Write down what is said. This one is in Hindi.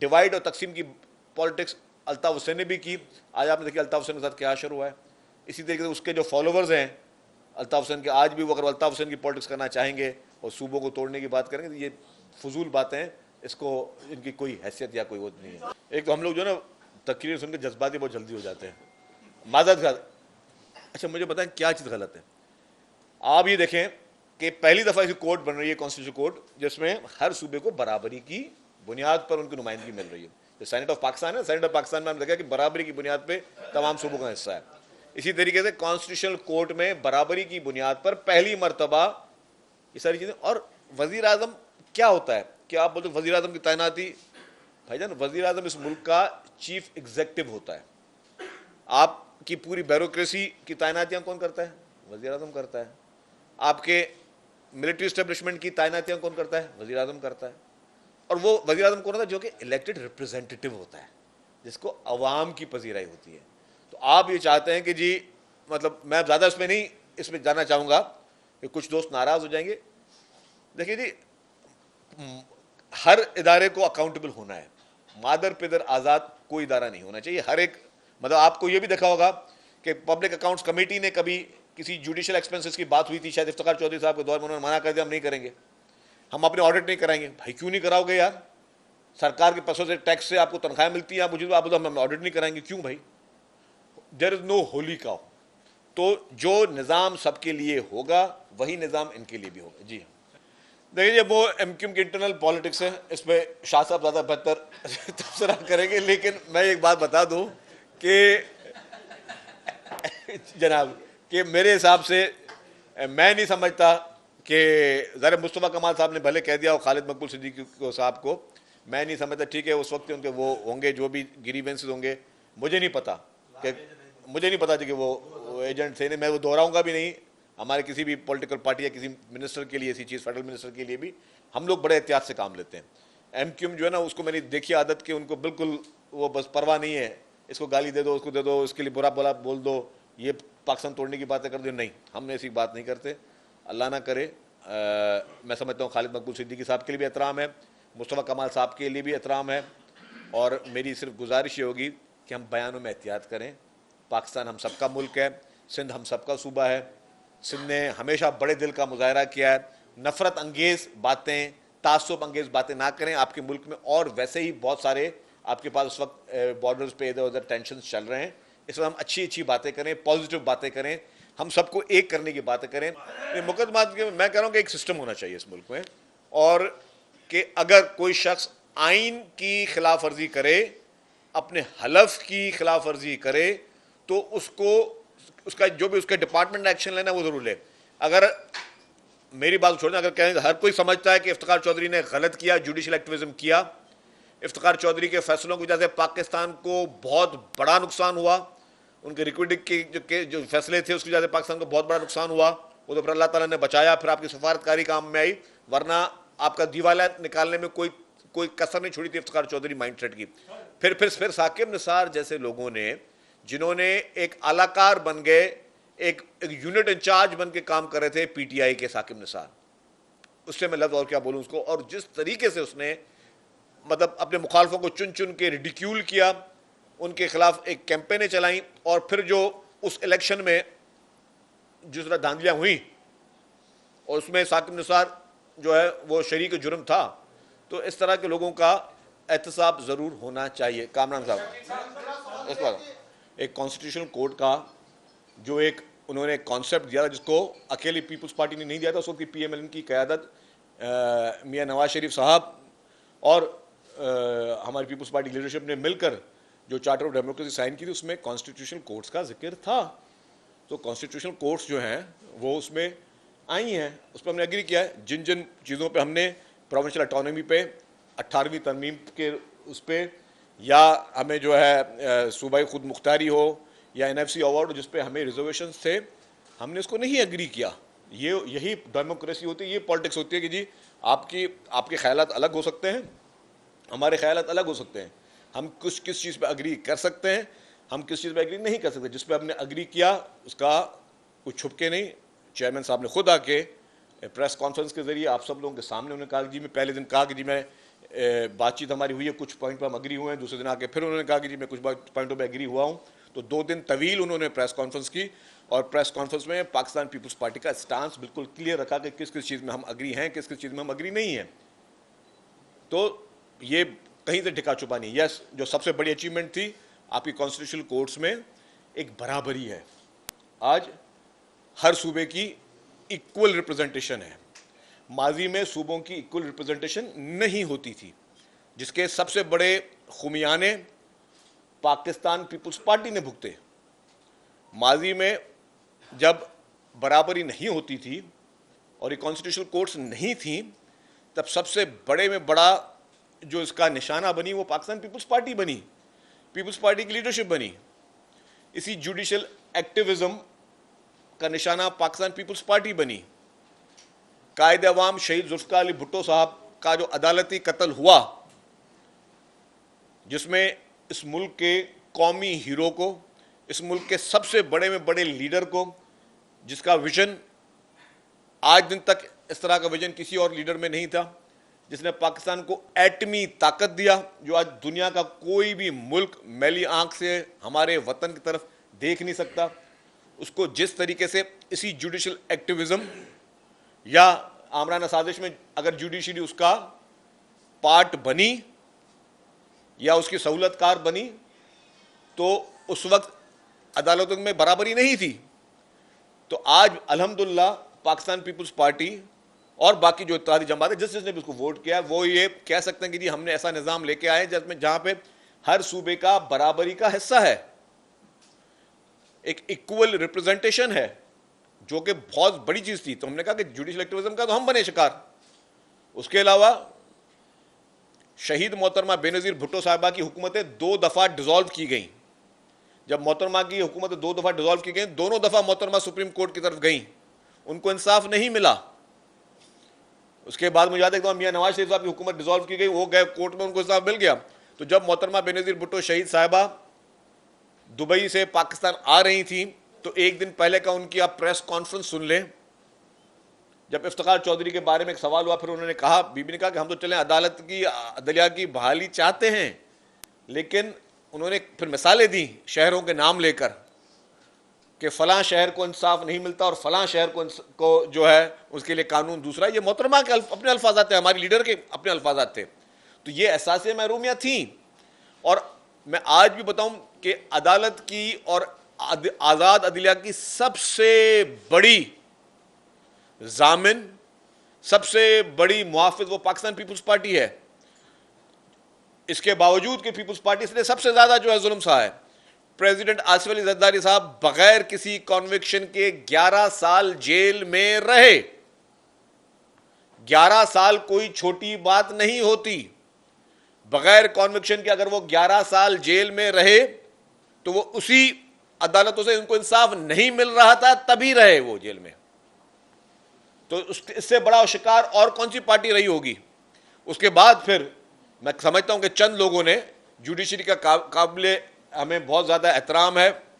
डिवाइड और तकसीम की पॉलिटिक्स अल्ताफ़ हुसैन ने भी की। आज आपने देखिए अल्ताफ़ हुसैन के साथ क्या असर हुआ है। इसी तरीके से उसके जो फॉलोवर्स हैं अल्ताफ़ हुसैन के, आज भी वो अगर अल्ताफ़ हुसैन की पॉलिटिक्स करना चाहेंगे और सूबों को तोड़ने की बात करेंगे तो ये फजूल बातें हैं, इसको इनकी कोई हैसियत या कोई वो नहीं है। एक तो हम लोग जो है ना तकरीर सुन के जज्बाती बहुत जल्दी हो जाते हैं, मादत का। अच्छा मुझे बताएं क्या चीज़ गलत है। आप ये देखें कि पहली दफ़ा ऐसी कोर्ट बन रही है, कॉन्स्टिट्यूशन कोर्ट, जिसमें हर सूबे को बराबरी की बुनियाद पर उनकी नुमाइंदगी मिल रही है। जो सेनेट ऑफ पाकिस्तान है, सेनेट ऑफ पाकिस्तान में हमने देखा कि बराबरी की बुनियाद पे तमाम सूबों का हिस्सा है। इसी तरीके से कॉन्स्टिट्यूशनल कोर्ट में बराबरी की बुनियाद पर पहली मरतबा ये सारी चीज़ें। और वज़ीर आज़म क्या होता है, क्या आप बोलते वज़ीर आज़म की तैनाती, भाईजान वज़ीर आज़म इस मुल्क का चीफ एग्जीक्यूटिव होता है। आपकी पूरी ब्यूरोक्रेसी की तैनातियाँ कौन करता है? वज़ीर आज़म करता है। आपके मिलिट्री इस्टेब्लिशमेंट की तैनातियाँ कौन करता है? वज़ीर आज़म करता है। और वो वज़ीर आज़म कौन होता है? जो कि इलेक्टेड रिप्रेजेंटेटिव होता है, जिसको अवाम की पजीराई होती है। तो आप ये चाहते हैं कि जी, मतलब मैं ज़्यादा इसमें जाना चाहूँगा कि कुछ दोस्त नाराज़ हो जाएंगे। देखिए जी, हर इदारे को अकाउंटेबल होना है। मादर पिदर आज़ाद कोई इदारा नहीं होना चाहिए। हर एक, मतलब आपको ये भी देखा होगा कि पब्लिक अकाउंट्स कमेटी ने कभी किसी जुडिशल एक्सपेंसेस की बात हुई थी, शायद इफ्तिखार चौधरी साहब के दौर में, उन्होंने मना कर दिया हम नहीं करेंगे, हम अपने ऑडिट नहीं कराएंगे। भाई क्यों नहीं कराओगे यार? सरकार के पैसों से, टैक्स से आपको तनख्वाह मिलती है, आप मुझे आप बोलो हम ऑडिट नहीं कराएंगे, क्यों भाई? There is no holy cow. तो जो निज़ाम सबके लिए होगा वही निज़ाम इनके लिए भी होगा। जी हाँ, देखिए वो एमक्यूएम की इंटरनल पॉलिटिक्स है, इसमें शाह साहब ज़्यादा बेहतर तबसरा करेंगे। लेकिन मैं एक बात बता दूं कि जनाब, कि मेरे हिसाब से मैं नहीं समझता कि ज़रा मुस्तफ़ा कमाल साहब ने भले कह दिया और खालिद मकबूल सिद्दीकी को साहब को, मैं नहीं समझता। ठीक है, उस वक्त उनके वो होंगे जो भी ग्रीवेंसेस होंगे, मुझे नहीं पता कि वो एजेंट थे। नहीं, मैं वो दोहराऊंगा भी नहीं। हमारे किसी भी पॉलिटिकल पार्टी या किसी मिनिस्टर के लिए, ऐसी चीज़ फेडरल मिनिस्टर के लिए भी हम लोग बड़े एहतियात से काम लेते हैं। एमक्यूएम जो है ना, उसको मैंने देखी आदत कि उनको बिल्कुल वो बस परवाह नहीं है, इसको गाली दे दो, उसको दे दो, इसके लिए बुरा बुरा बोल दो, ये पाकिस्तान तोड़ने की बातें कर दो। नहीं, हमने ऐसी बात नहीं करते, अल्लाह ना करे। मैं समझता हूँ खालिद मकबूल सिद्दीकी साहब के लिए भी एहतराम है, मुस्तफ़ा कमाल साहब के लिए भी एहतराम है। और मेरी सिर्फ गुजारिश ये होगी कि हम बयानों में एहतियात करें। पाकिस्तान हम सबका मुल्क है, सिंध हम सबका सूबा है। सिंध ने हमेशा बड़े दिल का मुजाहरा किया है। नफ़रत अंगेज़ बातें, तासुब अंगेज़ बातें ना करें आपके मुल्क में। और वैसे ही बहुत सारे आपके पास उस वक्त बॉर्डर्स पे इधर उधर टेंशन चल रहे हैं। इस वक्त हम अच्छी अच्छी बातें करें, पॉजिटिव बातें करें, हम सबको एक करने की बातें करें। मुकदमात के मैं कह रहा हूँ कि एक सिस्टम होना चाहिए इस मुल्क में, और कि अगर कोई शख्स आइन की खिलाफ वर्जी करे, अपने हलफ की खिलाफ वर्जी करे, तो उसको उसका जो भी उसके डिपार्टमेंट ने एक्शन लेना वो जरूर ले। अगर मेरी बात छोड़ना, अगर कहें हर कोई समझता है कि इफ्तिखार चौधरी ने गलत किया, जुडिशल एक्टिविज्म किया, इफ्तिखार चौधरी के फैसलों की वजह से पाकिस्तान को बहुत बड़ा नुकसान हुआ, उनके रिक्विडिटी के जो फैसले थे उसकी वजह से पाकिस्तान को बहुत बड़ा नुकसान हुआ, वो तो फिर अल्लाह ताला ने बचाया, फिर आपकी सफारतकारी काम में आई, वरना आपका दिवाला निकालने में कोई कसर नहीं छोड़ी थी इफ्तिखार चौधरी माइंड सेट की। फिर साकिब निसार जैसे लोगों ने, जिन्होंने एक आलाकार बन गए, एक यूनिट इंचार्ज बन के काम कर रहे थे पीटीआई के साकिब निसार, उससे मैं लफ्ज़ और क्या बोलूँ उसको। और जिस तरीके से उसने मतलब अपने मुखालफों को चुन चुन के रिडिक्यूल किया, उनके खिलाफ एक कैंपेनें चलाई, और फिर जो उस इलेक्शन में जिस तरह धांधलियाँ हुई और उसमें साकिब निसार जो है वो शरीक जुर्म था, तो इस तरह के लोगों का एहतसाब ज़रूर होना चाहिए। कामरान साहब, इस बार एक कॉन्स्टिट्यूशनल कोर्ट का जो एक उन्होंने कॉन्सेप्ट दिया था, जिसको अकेली पीपल्स पार्टी ने नहीं दिया था, उसकी पीएमएल की क़यादत मियां नवाज शरीफ साहब और हमारी पीपल्स पार्टी लीडरशिप ने मिलकर जो चार्टर ऑफ डेमोक्रेसी साइन की थी, उसमें कॉन्स्टिट्यूशनल कोर्ट्स का जिक्र था। तो कॉन्स्टिट्यूशनल कोर्ट्स जो हैं वो उसमें आई हैं, उस पर हमने एग्री किया है। जिन जिन चीज़ों पे हमने प्रोविंशियल ऑटोनॉमी पे 18वीं तरमीम के उस पर, या हमें जो है सूबाई खुद मुख्तारी हो या एनएफसी अवार्ड जिस पे हमें रिजर्वेशन थे, हमने इसको नहीं एग्री किया। यही डेमोक्रेसी होती है, ये पॉलिटिक्स होती है कि जी आपके ख्यालात अलग हो सकते हैं, हमारे ख्यालात अलग हो सकते हैं, हम किस चीज़ पे एग्री कर सकते हैं, हम किस चीज़ पे एग्री नहीं कर सकते। जिस पे हमने एग्री किया उसका कुछ छुप के नहीं, चेयरमैन साहब ने खुद आके प्रेस कॉन्फ्रेंस के जरिए आप सब लोगों के सामने उन्होंने कहा कि जी, मैं पहले दिन कहा कि जी मैं बातचीत हमारी हुई है, कुछ पॉइंट पर हम अग्री हुए हैं। दूसरे दिन आके फिर उन्होंने कहा कि जी मैं कुछ पॉइंटों पर एग्री हुआ हूँ। तो 2 दिन तवील उन्होंने प्रेस कॉन्फ्रेंस की और प्रेस कॉन्फ्रेंस में पाकिस्तान पीपल्स पार्टी का स्टांस बिल्कुल क्लियर रखा कि किस किस चीज़ में हम अग्री हैं, किस किस चीज़ में हम अग्री नहीं हैं। तो ये कहीं से ढिका छुपा नहीं। यस, जो सबसे बड़ी अचीवमेंट थी आपकी कॉन्स्टिट्यूशनल कोर्ट्स में एक बराबरी है। आज हर सूबे की इक्वल रिप्रेजेंटेशन है। माजी में सूबों की इक्वल रिप्रेजेंटेशन नहीं होती थी, जिसके सबसे बड़े खुमियाने पाकिस्तान पीपल्स पार्टी ने भुगते। माजी में जब बराबरी नहीं होती थी और ये कॉन्स्टिट्यूशनल कोर्ट्स नहीं थी, तब सबसे बड़े में बड़ा जो इसका निशाना बनी वो पाकिस्तान पीपल्स पार्टी बनी, पीपल्स पार्टी की लीडरशिप बनी। इसी जुडिशियल एक्टिविज्म का निशाना पाकिस्तान पीपल्स पार्टी बनी। कायद अवाम शहीद जुल्फ़िकार अली भुट्टो साहब का जो अदालती कत्ल हुआ, जिसमें इस मुल्क के कौमी हीरो को, इस मुल्क के सबसे बड़े में बड़े लीडर को, जिसका विजन आज दिन तक इस तरह का विजन किसी और लीडर में नहीं था, जिसने पाकिस्तान को एटमी ताकत दिया, जो आज दुनिया का कोई भी मुल्क मैली आंख से हमारे वतन की तरफ देख नहीं सकता, उसको जिस तरीके से इसी जुडिशियल एक्टिविज्म या आमराना साजिश में अगर जुडिशरी उसका पार्ट बनी या उसकी सहूलतकार बनी, तो उस वक्त अदालतों में बराबरी नहीं थी। तो आज अल्हम्दुलिल्लाह पाकिस्तान पीपल्स पार्टी और बाकी जो इत्तेहादी जमात है, जिसने भी उसको वोट किया, वो ये कह सकते हैं कि जी हमने ऐसा निज़ाम लेके आए जिसमें जहां पे हर सूबे का बराबरी का हिस्सा है, एक इक्वल रिप्रेजेंटेशन है, जो कि बहुत बड़ी चीज़ थी। तो हमने कहा कि जुडिशियल एक्टिविज्म का तो हम बने शिकार। उसके अलावा शहीद मोहतरमा बेनज़ीर भुट्टो साहिबा की हुकूमतें 2 दफ़ा डिसॉल्व की गई। जब मोहतरमा की हुकूमतें 2 दफ़ा डिसॉल्व की गई, दोनों दफ़ा मोहतरमा सुप्रीम कोर्ट की तरफ गई, उनको इंसाफ नहीं मिला। उसके बाद मुझे याद है मियां नवाज शरीफ साहब की हुकूमत डिसॉल्व की गई, वो गए कोर्ट में, उनको इंसाफ मिल गया। तो जब मोहतरमा बेनज़ीर भुट्टो शहीद साहिबा दुबई से पाकिस्तान आ रही थी, तो एक दिन पहले का उनकी आप प्रेस कॉन्फ्रेंस सुन लें। जब इफ्तिखार चौधरी के बारे में एक सवाल हुआ, फिर उन्होंने कहा, बीबी ने कहा कि हम तो चलें अदालत की अदलिया की बहाली चाहते हैं, लेकिन उन्होंने फिर मिसालें दी शहरों के नाम लेकर कि फलां शहर को इंसाफ नहीं मिलता और फलां शहर को जो है उसके लिए कानून दूसरा। ये मोहतरमा के अपने अल्फाजात थे, हमारी लीडर के अपने अल्फाजात थे। तो ये एहसास महरूमियाँ थी। और मैं आज भी बताऊं कि अदालत की और आज़ाद अदलिया की सबसे बड़ी जामिन, सबसे बड़ी मुहाफिज वो पाकिस्तान पीपल्स पार्टी है। इसके बावजूद कि पीपल्स पार्टी से सबसे ज्यादा जो है जुल्म सहा है। प्रेसिडेंट आसिफ अली जरदारी साहब बगैर किसी कॉन्विक्शन के 11 साल जेल में रहे। 11 साल कोई छोटी बात नहीं होती। बगैर कॉन्विक्शन के अगर वो 11 साल जेल में रहे, तो वो उसी अदालतों से उनको इंसाफ नहीं मिल रहा था तभी रहे वो जेल में। तो इससे बड़ा शिकार और कौन सी पार्टी रही होगी। उसके बाद फिर मैं समझता हूं कि चंद लोगों ने जुडिशरी का काबिल हमें बहुत ज़्यादा एहतराम है,